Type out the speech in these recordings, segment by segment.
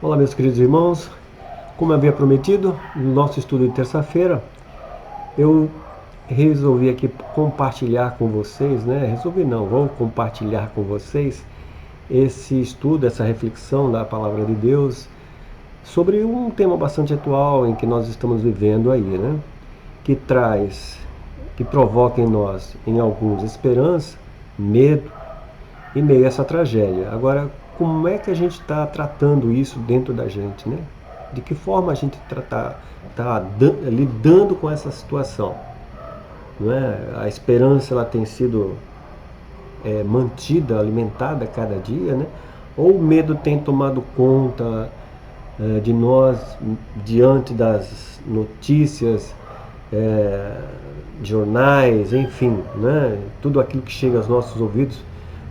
Olá, meus queridos irmãos. Como havia prometido, no nosso estudo de terça-feira, eu resolvi aqui compartilhar com vocês, né? Resolvi não, vou compartilhar com vocês esse estudo, essa reflexão da Palavra de Deus sobre um tema bastante atual em que nós estamos vivendo aí, né? Que traz, que provoca em nós, em alguns, esperança, medo, em meio a essa tragédia. Agora, como é que a gente está tratando isso dentro da gente, né? De que forma a gente está lidando com essa situação? Não é? A esperança ela tem sido mantida, alimentada a cada dia, né? Ou o medo tem tomado conta de nós diante das notícias, é, jornais, enfim, né? Tudo aquilo que chega aos nossos ouvidos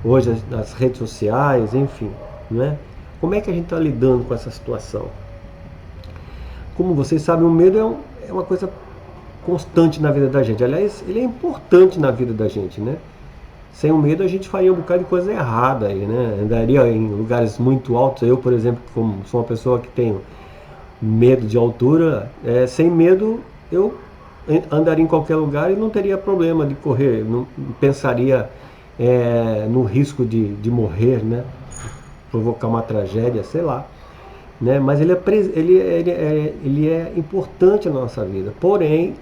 hoje nas redes sociais, enfim, né? Como é que a gente está lidando com essa situação? Como vocês sabem, o medo é uma coisa constante na vida da gente. Aliás, ele é importante na vida da gente, né? Sem o medo a gente faria um bocado de coisa errada aí, né? Andaria em lugares muito altos. Eu, por exemplo, como sou uma pessoa que tenho medo de altura, sem medo eu andaria em qualquer lugar e não teria problema de correr, não pensaria no risco de morrer, né? Provocar uma tragédia, sei lá. Né? Mas ele é importante na nossa vida. Porém,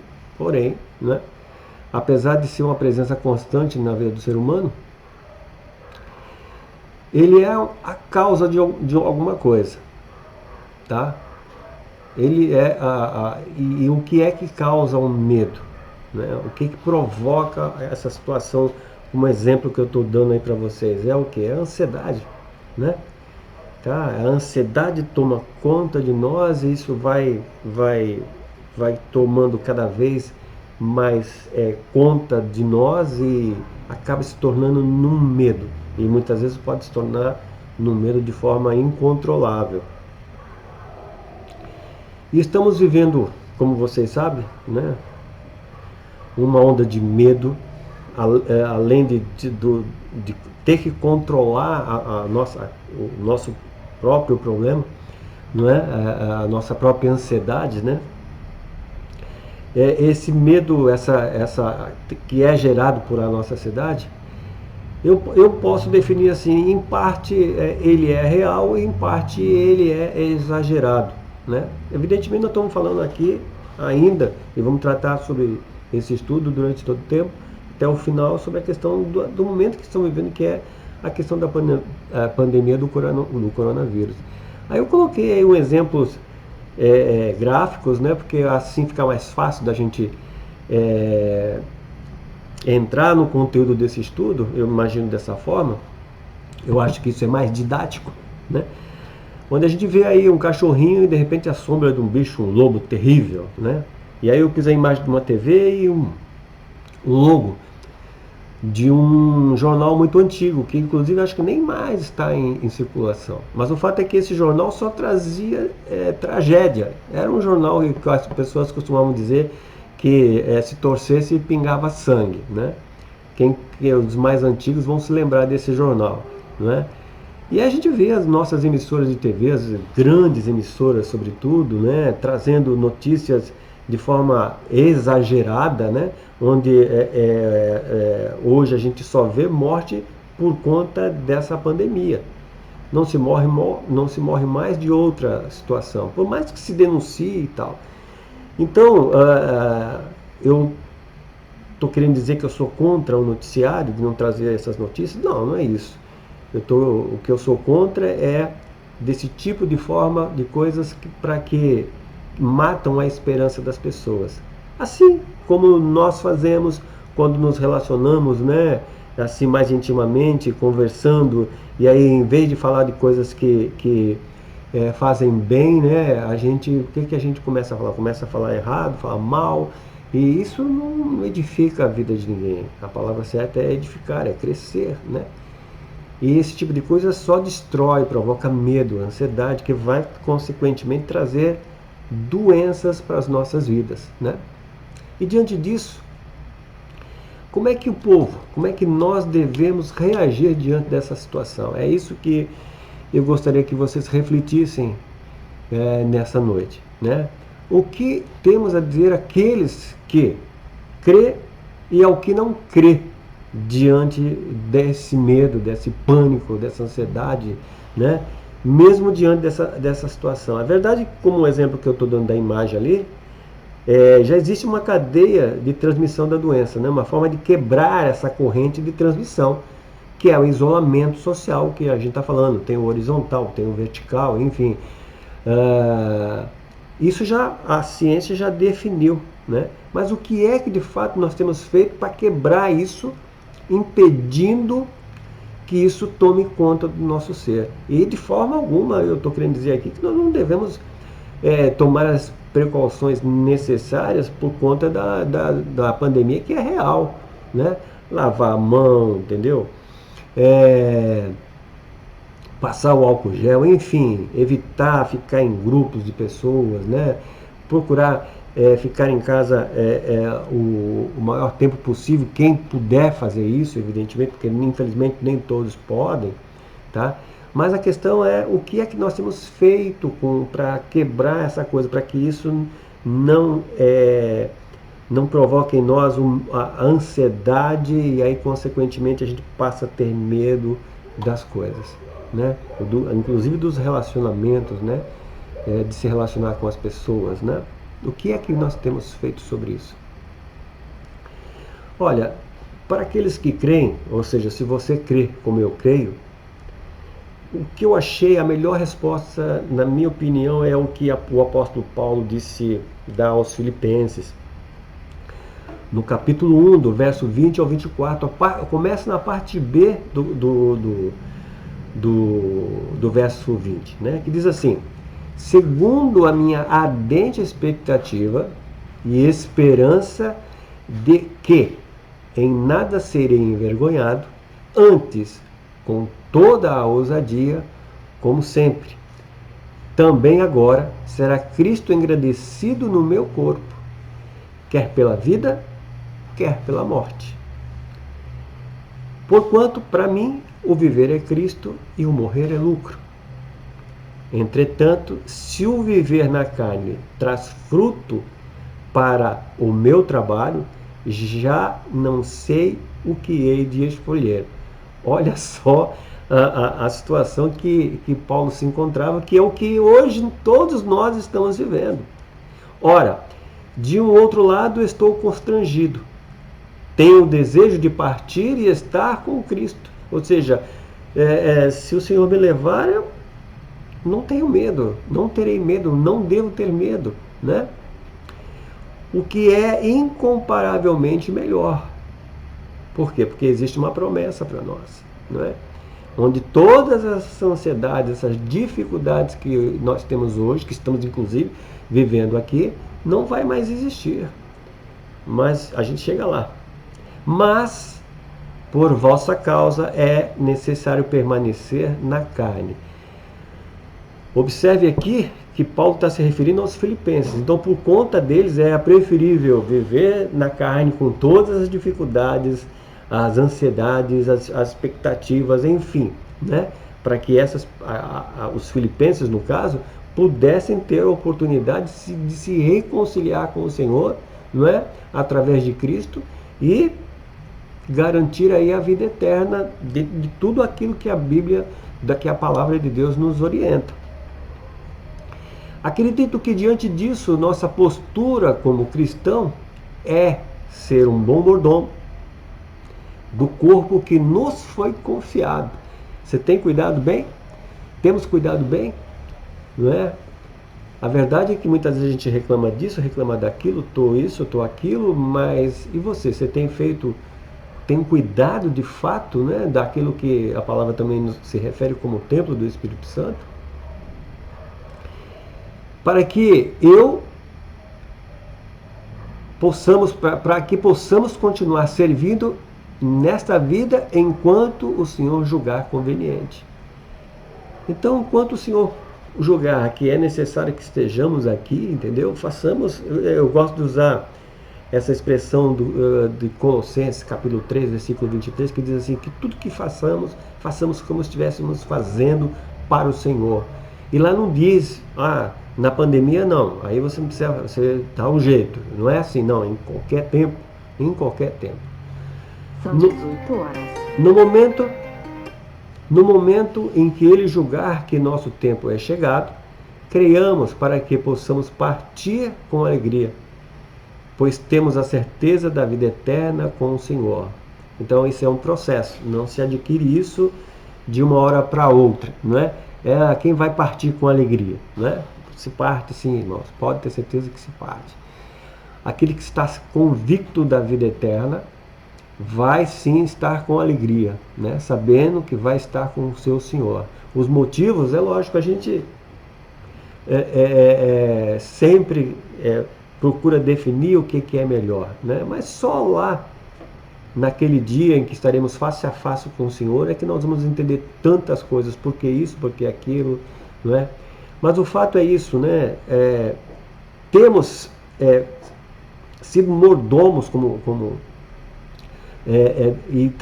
né? Apesar de ser uma presença constante na vida do ser humano, ele é a causa de alguma coisa, tá? Ele é e o que é que causa o medo, né? O que provoca essa situação? Um exemplo que eu estou dando aí para vocês é o que? É a ansiedade, né? Tá? A ansiedade toma conta de nós e isso vai tomando cada vez mais conta de nós e acaba se tornando num medo. E muitas vezes pode se tornar num medo de forma incontrolável. E estamos vivendo, como vocês sabem, né, uma onda de medo, além de ter que controlar o nosso próprio problema, não é? A nossa própria ansiedade, né? Esse medo, que é gerado por a nossa ansiedade, eu posso definir assim, em parte ele é real e em parte ele é exagerado, né? Evidentemente nós estamos falando aqui ainda, e vamos tratar sobre esse estudo durante todo o tempo, até o final, sobre a questão do momento que estamos vivendo, que é a questão da pandemia do coronavírus. Aí eu coloquei aí um exemplos gráficos, né? Porque assim fica mais fácil da gente entrar no conteúdo desse estudo, eu imagino dessa forma, eu acho que isso é mais didático, né? Onde a gente vê aí um cachorrinho e de repente a sombra de um bicho, um lobo terrível, né? E aí eu pus a imagem de uma TV e um logo de um jornal muito antigo, que inclusive acho que nem mais está em circulação. Mas o fato é que esse jornal só trazia tragédia. Era um jornal que as pessoas costumavam dizer que se torcesse pingava sangue, né? Os mais antigos vão se lembrar desse jornal, né? E a gente vê as nossas emissoras de TV, as grandes emissoras sobretudo, né, trazendo notícias de forma exagerada, né, onde hoje a gente só vê morte por conta dessa pandemia. Não se morre mais de outra situação, por mais que se denuncie e tal. Então, eu estou querendo dizer que eu sou contra o noticiário, de não trazer essas notícias? Não, não é isso. O que eu sou contra é desse tipo de forma de coisas para que matam a esperança das pessoas. Assim como nós fazemos quando nos relacionamos, né, assim mais intimamente, conversando, e aí em vez de falar de coisas que fazem bem, né, o que a gente começa a falar? Começa a falar errado, falar mal, e isso não edifica a vida de ninguém. A palavra certa é edificar, é crescer, né? E esse tipo de coisa só destrói, provoca medo, ansiedade, que vai consequentemente trazer doenças para as nossas vidas, né? E diante disso, como é que nós devemos reagir diante dessa situação? É isso que eu gostaria que vocês refletissem nessa noite, né? O que temos a dizer àqueles que crê e ao que não crê diante desse medo, desse pânico, dessa ansiedade, né? Mesmo diante dessa situação. A verdade, como o exemplo que eu estou dando da imagem ali, já existe uma cadeia de transmissão da doença, né? Uma forma de quebrar essa corrente de transmissão, que é o isolamento social que a gente está falando. Tem o horizontal, tem o vertical, enfim. Isso a ciência já definiu, né? Mas o que é que de fato nós temos feito para quebrar isso, impedindo que isso tome conta do nosso ser? E de forma alguma, eu estou querendo dizer aqui que nós não devemos tomar as precauções necessárias por conta da pandemia, que é real, né? Lavar a mão, entendeu? Passar o álcool gel, enfim, evitar ficar em grupos de pessoas, né? Procurar ficar em casa o maior tempo possível, quem puder fazer isso, evidentemente, porque infelizmente nem todos podem, tá? Mas a questão é o que é que nós temos feito para quebrar essa coisa, para que isso não provoque em nós a ansiedade e aí consequentemente a gente passa a ter medo das coisas, né? Inclusive dos relacionamentos, né? De se relacionar com as pessoas, né? O que é que nós temos feito sobre isso? Olha, para aqueles que creem, ou seja, se você crê como eu creio, o que eu achei a melhor resposta, na minha opinião, é o que o apóstolo Paulo dá aos Filipenses. No capítulo 1, do verso 20 ao 24, começa na parte B do verso 20, né? Que diz assim: segundo a minha ardente expectativa e esperança de que em nada serei envergonhado, antes, com toda a ousadia, como sempre, também agora será Cristo engrandecido no meu corpo, quer pela vida, quer pela morte. Porquanto, para mim, o viver é Cristo e o morrer é lucro. Entretanto, se o viver na carne traz fruto para o meu trabalho, já não sei o que hei de escolher. Olha só a situação que Paulo se encontrava, que é o que hoje todos nós estamos vivendo. Ora, de um outro lado estou constrangido. Tenho o desejo de partir e estar com Cristo. Ou seja, se o Senhor me levar, eu não tenho medo, não terei medo, não devo ter medo, né? O que é incomparavelmente melhor. Por quê? Porque existe uma promessa para nós, não é? Onde todas essas ansiedades, essas dificuldades que nós temos hoje, que estamos inclusive vivendo aqui, não vai mais existir. Mas a gente chega lá. Mas, por vossa causa, é necessário permanecer na carne. Observe aqui que Paulo está se referindo aos filipenses. Então, por conta deles, é preferível viver na carne com todas as dificuldades, as ansiedades, as expectativas, enfim, né? Para que os filipenses, no caso, pudessem ter a oportunidade de se reconciliar com o Senhor, não é? Através de Cristo, e garantir aí a vida eterna de tudo aquilo que a Bíblia, que a palavra de Deus nos orienta. Acredito que diante disso, nossa postura como cristão é ser um bom mordomo do corpo que nos foi confiado. Você tem cuidado bem? Temos cuidado bem? Não é? A verdade é que muitas vezes a gente reclama disso, reclama daquilo, tô isso, tô aquilo, mas e você? Você tem cuidado de fato, né, daquilo que a palavra também se refere como o templo do Espírito Santo? Para que para que possamos continuar servindo nesta vida enquanto o Senhor julgar conveniente. Então, enquanto o Senhor julgar que é necessário que estejamos aqui, entendeu? Façamos, eu gosto de usar essa expressão de Colossenses, capítulo 3, versículo 23, que diz assim, que tudo que façamos como se estivéssemos fazendo para o Senhor. E lá não diz, na pandemia não, aí você não precisa, você dá um jeito. Não é assim, não, em qualquer tempo, em qualquer tempo. São 18 horas. No momento em que ele julgar que nosso tempo é chegado, creiamos para que possamos partir com alegria, pois temos a certeza da vida eterna com o Senhor. Então isso é um processo, não se adquire isso de uma hora para outra, não é? É quem vai partir com alegria, não é? Se parte sim, irmãos, pode ter certeza que se parte. Aquele que está convicto da vida eterna vai sim estar com alegria, né? Sabendo que vai estar com o seu Senhor. Os motivos, é lógico, a gente sempre procura definir o que é melhor, né? Mas só lá, naquele dia em que estaremos face a face com o Senhor, é que nós vamos entender tantas coisas, por que isso, por que aquilo, não é? Mas o fato é isso, né? Temos sido mordomos e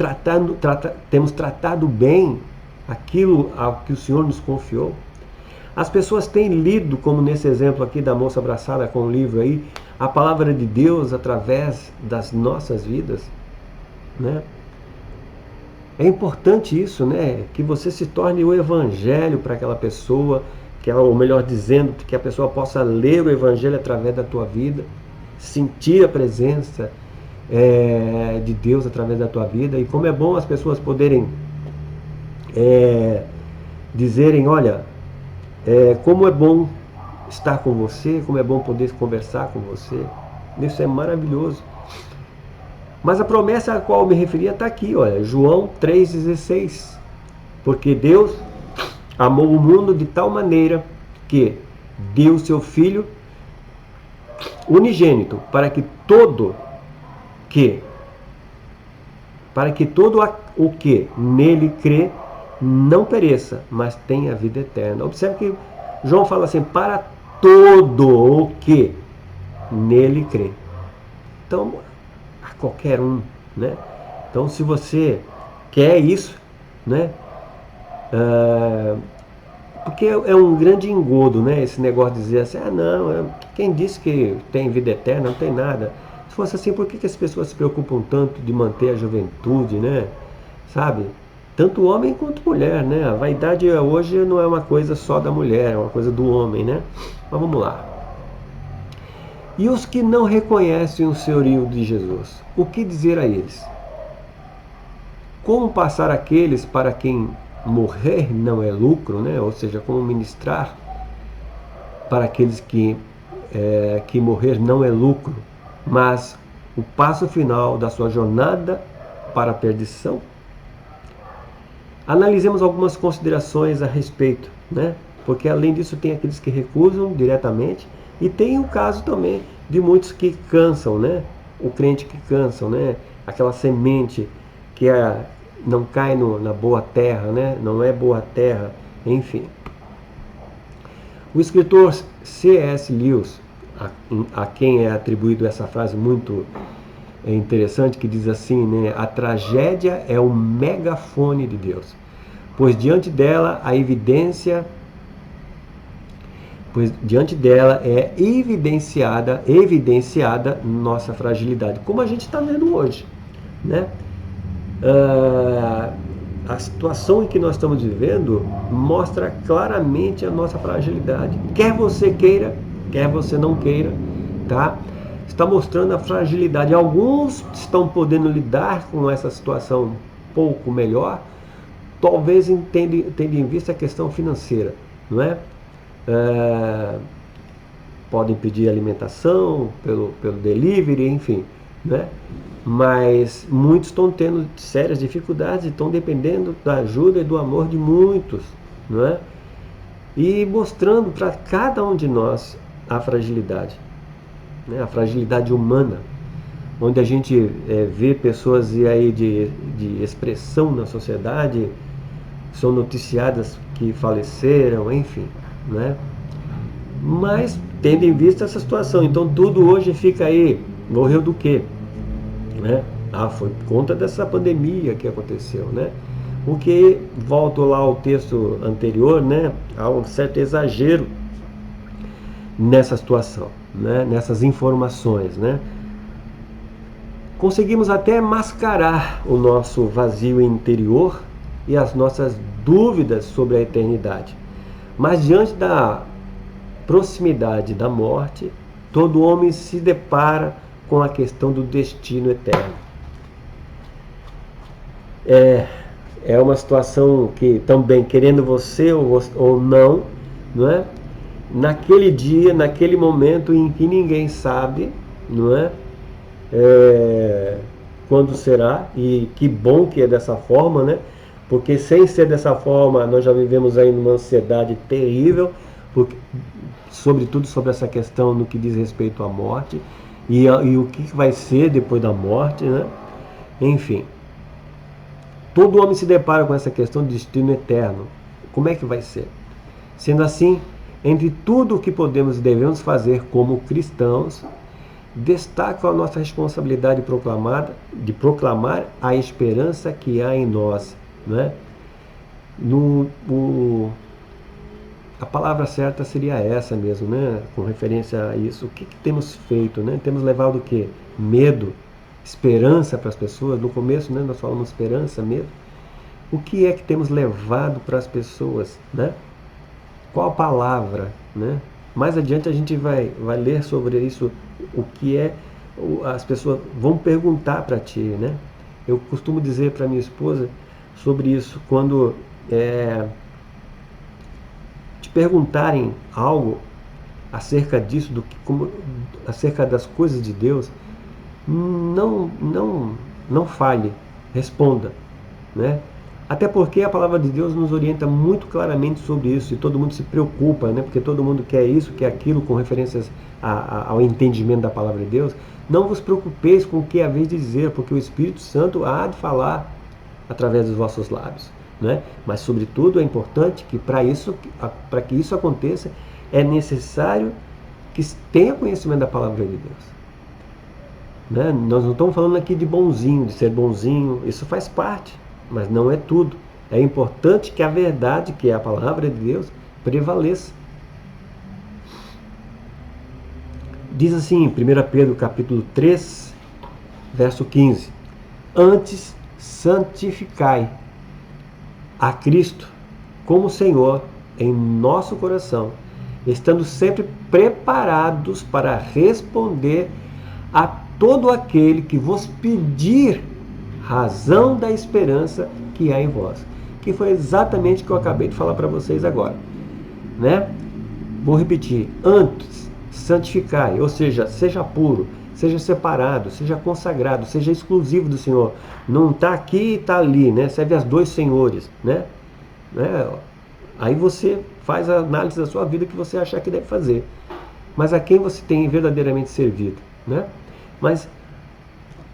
temos tratado bem aquilo ao que o Senhor nos confiou. As pessoas têm lido, como nesse exemplo aqui da moça abraçada com o livro aí, a palavra de Deus através das nossas vidas, né? É importante isso, né? Que você se torne o evangelho para aquela pessoa, ou melhor dizendo, que a pessoa possa ler o evangelho através da tua vida, sentir a presença de Deus através da tua vida. E como é bom as pessoas poderem dizerem, olha, como é bom estar com você, como é bom poder conversar com você. Isso é maravilhoso. Mas a promessa a qual eu me referia está aqui, olha, João 3,16. Porque Deus amou o mundo de tal maneira que deu o seu Filho unigênito para que todo o que nele crê não pereça, mas tenha vida eterna. Observe que João fala assim, para todo o que nele crê. Então, a qualquer um, né? Então, se você quer isso, né? Porque é um grande engodo, né? Esse negócio de dizer assim, não, quem disse que tem vida eterna, não tem nada. Se fosse assim, por que as pessoas se preocupam tanto de manter a juventude, né? Sabe? Tanto homem quanto mulher, né? A vaidade hoje não é uma coisa só da mulher, é uma coisa do homem, né? Mas vamos lá. E os que não reconhecem o senhorio de Jesus, o que dizer a eles? Como passar aqueles para quem morrer não é lucro, né? Ou seja, como ministrar para aqueles que morrer não é lucro, mas o passo final da sua jornada para a perdição? Analisemos algumas considerações a respeito, né? Porque além disso tem aqueles que recusam diretamente e tem o caso também de muitos que cansam, né? O crente que cansam, né? Aquela semente que não cai na boa terra, né? Não é boa terra, enfim. O escritor C.S. Lewis, a quem é atribuído essa frase muito interessante, que diz assim, né? A tragédia é o megafone de Deus, pois diante dela é evidenciada nossa fragilidade, como a gente está vendo hoje, né? A situação em que nós estamos vivendo mostra claramente a nossa fragilidade. Quer você queira, quer você não queira, tá? Está mostrando a fragilidade. Alguns estão podendo lidar com essa situação um pouco melhor, talvez tendo em vista a questão financeira, não é? Podem pedir alimentação pelo delivery, enfim, né? Mas muitos estão tendo sérias dificuldades e estão dependendo da ajuda e do amor de muitos, não é? E mostrando para cada um de nós a fragilidade, né? A fragilidade humana, onde a gente vê pessoas aí de expressão na sociedade, são noticiadas que faleceram, enfim, né? Mas tendo em vista essa situação, então tudo hoje fica aí, morreu do quê? Né? Foi por conta dessa pandemia que aconteceu, né? O que, volto lá ao texto anterior, né, há um certo exagero nessa situação, né, nessas informações, né? Conseguimos até mascarar o nosso vazio interior e as nossas dúvidas sobre a eternidade. Mas diante da proximidade da morte, todo homem se depara com a questão do destino eterno. É uma situação que também, querendo você ou não, não é? Naquele dia, naquele momento em que ninguém sabe, não é? Quando será, e que bom que é dessa forma, né? Porque sem ser dessa forma, nós já vivemos aí numa ansiedade terrível, porque, sobretudo sobre essa questão no que diz respeito à morte, e o que vai ser depois da morte, né? Enfim, todo homem se depara com essa questão de destino eterno. Como é que vai ser? Sendo assim, entre tudo o que podemos e devemos fazer como cristãos, destaco a nossa responsabilidade de proclamar a esperança que há em nós, né? A palavra certa seria essa mesmo, né? Com referência a isso, o que temos feito, né? Temos levado o quê? Medo, esperança para as pessoas. No começo, né, nós falamos esperança, medo. O que é que temos levado para as pessoas, né? Qual a palavra, né? Mais adiante a gente vai ler sobre isso, o que é, as pessoas vão perguntar para ti, né? Eu costumo dizer para minha esposa sobre isso, quando te perguntarem algo acerca disso, acerca das coisas de Deus, não fale, responda, né? Até porque a palavra de Deus nos orienta muito claramente sobre isso, e todo mundo se preocupa, né? Porque todo mundo quer isso, quer aquilo, com referências ao entendimento da palavra de Deus. Não vos preocupeis com o que haveis de dizer, porque o Espírito Santo há de falar através dos vossos lábios, né? Mas, sobretudo, é importante que para que isso aconteça, é necessário que tenha conhecimento da palavra de Deus, né? Nós não estamos falando aqui de bonzinho, de ser bonzinho, isso faz parte, mas não é tudo. É importante que a verdade, que é a palavra de Deus, prevaleça. Diz assim em 1 Pedro capítulo 3, verso 15: Antes santificai a Cristo como Senhor em nosso coração, estando sempre preparados para responder a todo aquele que vos pedir razão da esperança que há em vós. Que foi exatamente o que eu acabei de falar para vocês agora, né? Vou repetir: antes santificai, ou seja, seja puro, seja separado, seja consagrado, seja exclusivo do Senhor. Não está aqui e está ali, né? Serve aos dois senhores, né? Aí você faz a análise da sua vida que você achar que deve fazer. Mas a quem você tem verdadeiramente servido, né? Mas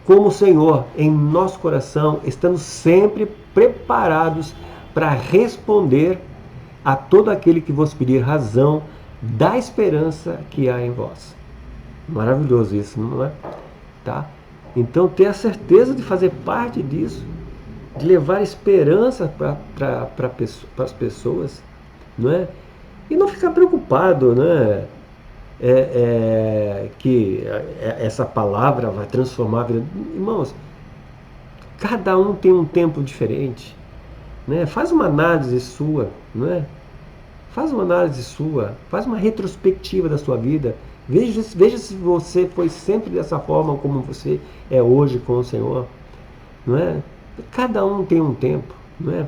como Senhor em nosso coração, estamos sempre preparados para responder a todo aquele que vos pedir razão da esperança que há em vós. Maravilhoso isso, não é? Tá? Então, ter a certeza de fazer parte disso, de levar esperança para as pessoas, não é? E não ficar preocupado, né? Que essa palavra vai transformar a vida. Irmãos, cada um tem um tempo diferente, né? Faz uma análise sua, não é? Faz uma análise sua, faz uma retrospectiva da sua vida. Veja se você foi sempre dessa forma como você é hoje com o Senhor, não é? Cada um tem um tempo, não é?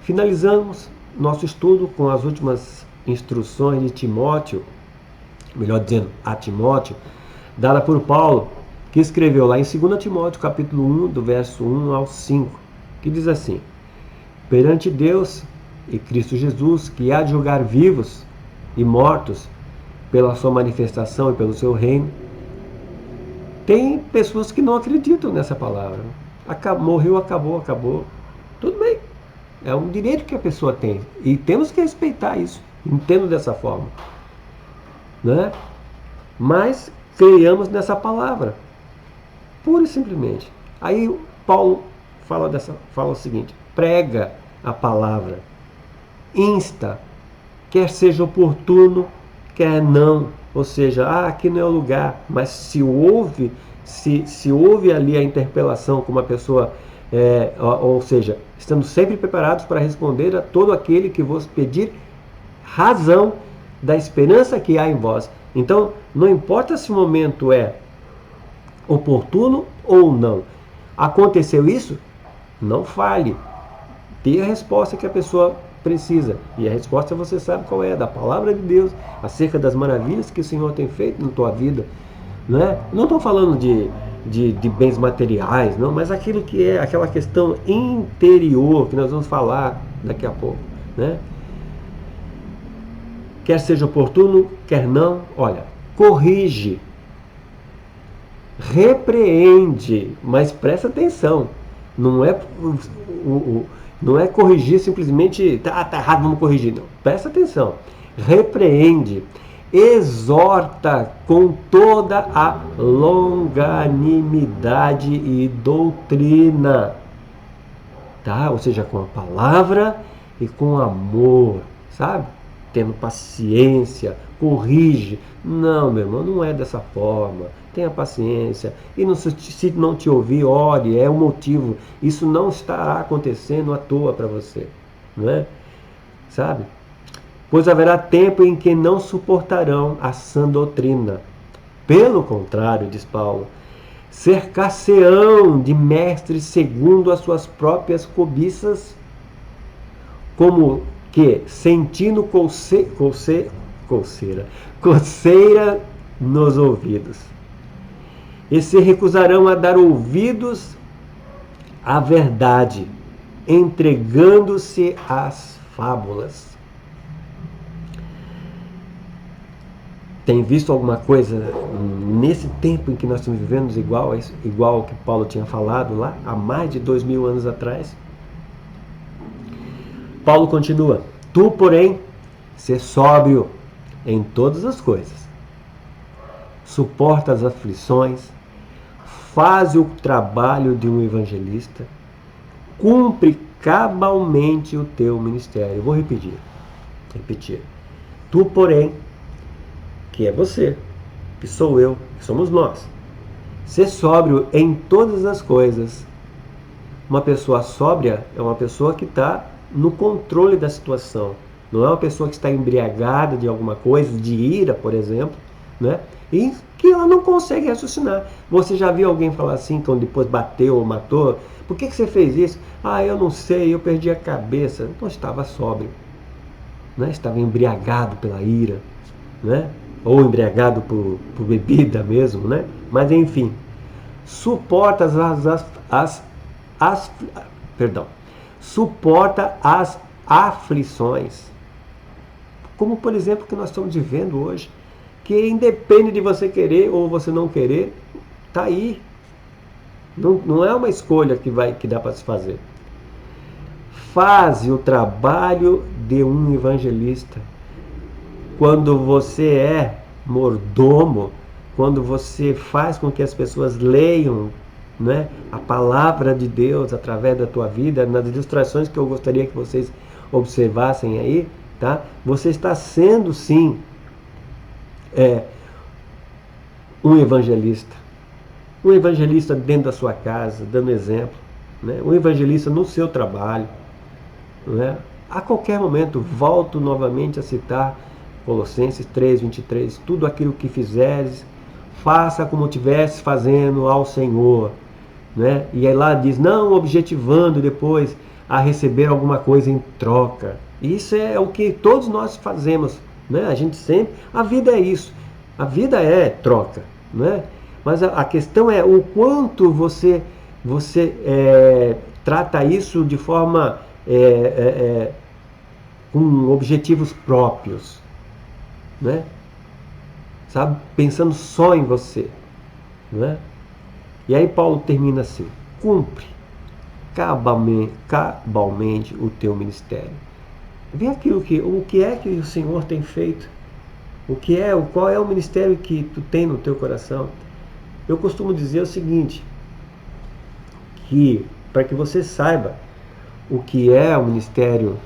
Finalizamos nosso estudo com as últimas instruções de Timóteo, melhor dizendo, a Timóteo, dada por Paulo, que escreveu lá em 2 Timóteo, capítulo 1, do verso 1 ao 5, que diz assim: perante Deus e Cristo Jesus, que há de julgar vivos e mortos pela sua manifestação e pelo seu reino. Tem pessoas que não acreditam nessa palavra. Morreu, acabou. Tudo bem. É um direito que a pessoa tem. E temos que respeitar isso. Entendo dessa forma, né? Mas creiamos nessa palavra, pura e simplesmente. Aí Paulo fala o seguinte: prega a palavra, insta, quer seja oportuno, quer não. Ou seja, aqui não é o lugar, mas se houve ali a interpelação com uma pessoa, ou seja, estamos sempre preparados para responder a todo aquele que vos pedir razão da esperança que há em vós. Então, não importa se o momento é oportuno ou não. Aconteceu isso? Não fale. Dê a resposta que a pessoa precisa. E a resposta você sabe qual é, da palavra de Deus, acerca das maravilhas que o Senhor tem feito na tua vida. Não estou falando de bens materiais, não, mas aquilo que é aquela questão interior, que nós vamos falar daqui a pouco. Né? Quer seja oportuno, quer não, olha, corrige, repreende, mas presta atenção. Não é corrigir simplesmente, tá errado, vamos corrigir. Não, presta atenção. Repreende, exorta com toda a longanimidade e doutrina. Tá? Ou seja, com a palavra e com amor, sabe? Tendo paciência, corrige. Não, meu irmão, não é dessa forma. Tenha paciência. E não, se não te ouvir, ore, é um motivo. Isso não estará acontecendo à toa para você. Não é? Sabe? Pois haverá tempo em que não suportarão a sã doutrina. Pelo contrário, diz Paulo, cercar-se-ão de mestres segundo as suas próprias cobiças, como que, sentindo coceira nos ouvidos, e se recusarão a dar ouvidos à verdade, entregando-se às fábulas. Tem visto alguma coisa nesse tempo em que nós estamos vivendo igual ao que Paulo tinha falado lá, há mais de 2000 anos atrás? Paulo continua: tu, porém, sê sóbrio em todas as coisas, suporta as aflições, faz o trabalho de um evangelista, cumpre cabalmente o teu ministério. Vou repetir. Tu, porém, que é você, que sou eu, que somos nós, ser sóbrio em todas as coisas. Uma pessoa sóbria é uma pessoa que está no controle da situação. Não é uma pessoa que está embriagada de alguma coisa, de ira, por exemplo, né? E que ela não consegue raciocinar. Você já viu alguém falar assim, quando depois bateu ou matou? Por que você fez isso? Eu não sei, eu perdi a cabeça. Então estava sóbrio, né? Estava embriagado pela ira, né? Ou embriagado por bebida mesmo, né? Mas enfim, suporta suporta as aflições, como por exemplo o que nós estamos vivendo hoje, que independe de você querer ou você não querer, tá aí. Não é uma escolha que dá para se fazer. Faz o trabalho de um evangelista. Quando você é mordomo, quando você faz com que as pessoas leiam, né, a palavra de Deus através da tua vida, nas ilustrações que eu gostaria que vocês observassem aí, tá? Você está sendo sim um evangelista dentro da sua casa, dando exemplo, né? Um evangelista no seu trabalho, né? A qualquer momento, volto novamente a citar Colossenses 3:23, tudo aquilo que fizeres, faça como estivesse fazendo ao Senhor, né? E aí lá diz, não objetivando depois a receber alguma coisa em troca. Isso é o que todos nós fazemos, né? A vida é isso, a vida é troca, né? Mas a questão é o quanto você trata isso de forma com objetivos próprios, né? Sabe? Pensando só em você, né? E aí Paulo termina assim: cumpre cabalmente o teu ministério. Vê o que é que o Senhor tem feito, qual é o ministério que tu tem no teu coração. Eu costumo dizer o seguinte, que para que você saiba o que é o ministério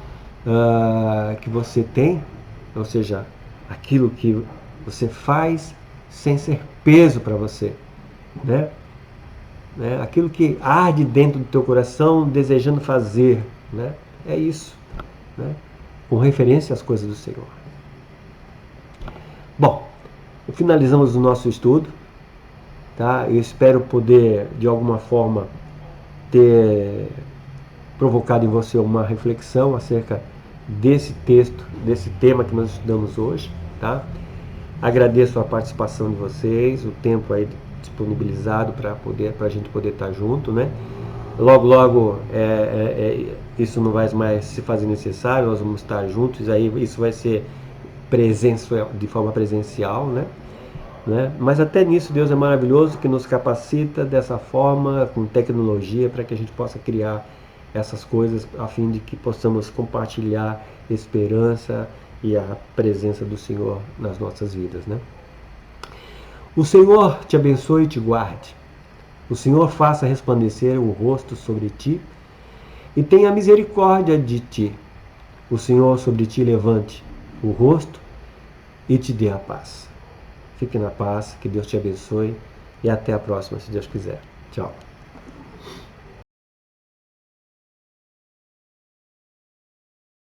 que você tem, ou seja, aquilo que você faz sem ser peso para você, né? Aquilo que arde dentro do teu coração desejando fazer, né? É isso, né? Com referência às coisas do Senhor. Bom, finalizamos o nosso estudo, tá? Eu espero poder de alguma forma ter provocado em você uma reflexão acerca desse texto, desse tema que nós estudamos hoje, tá? Agradeço a participação de vocês, o tempo aí disponibilizado para a gente poder estar junto, né? Logo isso não vai mais se fazer necessário, nós vamos estar juntos, aí isso vai ser de forma presencial, né? Mas até nisso Deus é maravilhoso, que nos capacita dessa forma, com tecnologia, para que a gente possa criar essas coisas a fim de que possamos compartilhar esperança e a presença do Senhor nas nossas vidas, né? O Senhor te abençoe e te guarde. O Senhor faça resplandecer o rosto sobre ti e tenha misericórdia de ti. O Senhor sobre ti levante o rosto e te dê a paz. Fique na paz, que Deus te abençoe e até a próxima, se Deus quiser. Tchau.